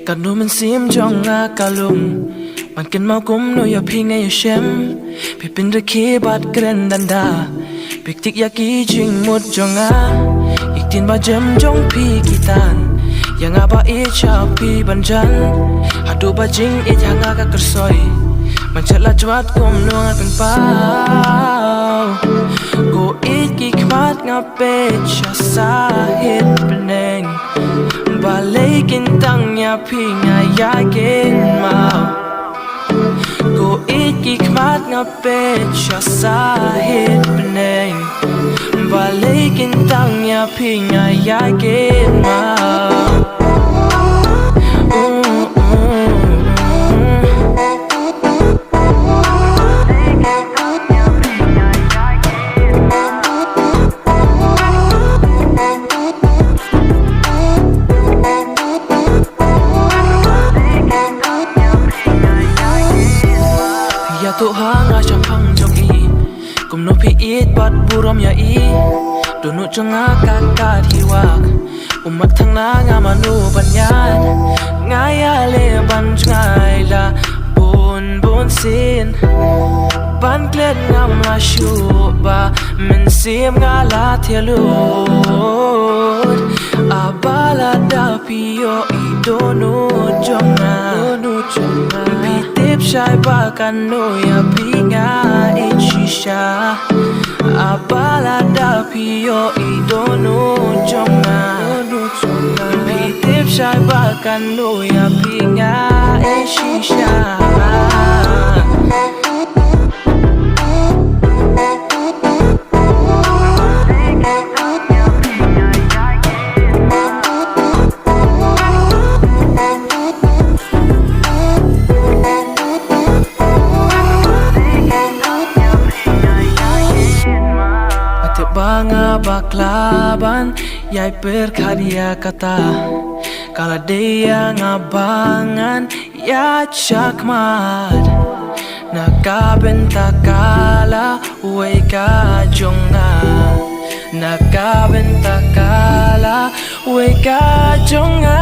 Kan nu men sim jong akalum man kan mau kum no ya pinga ya shem pi pin de ki bat kren danda pik tik ya ki jing mut jong ik tin ba jem jong pi kitan yang apa e cha pi banjan hadu ba jing e janga ka kersoi man chala chwat kum no pen pau go it ki kmat ngape cha sa hit peneng balikin tangnya pinga yakin mau go iki kmat ngapet siya sa hit peneng balikin tangnya pinga yakin mau Tuhan asyam hang jong i kum no pi it bat buram ya i donu janga kakak hiwak umat thang na ngamanu banyan ngaya le ban ngai la bun bun sin ban klet ngam la shu ba men sim ngala thelud abala da pio i donu janga Shai bakan no ya pinga ichisha abala da pio idono jonga pitip shai bakan no ya pinga ichisha Banga baklaban yai perkadia kata kala dia ngabangan ya chakmat nakabenta kala weka jonga nakabenta kala weka jonga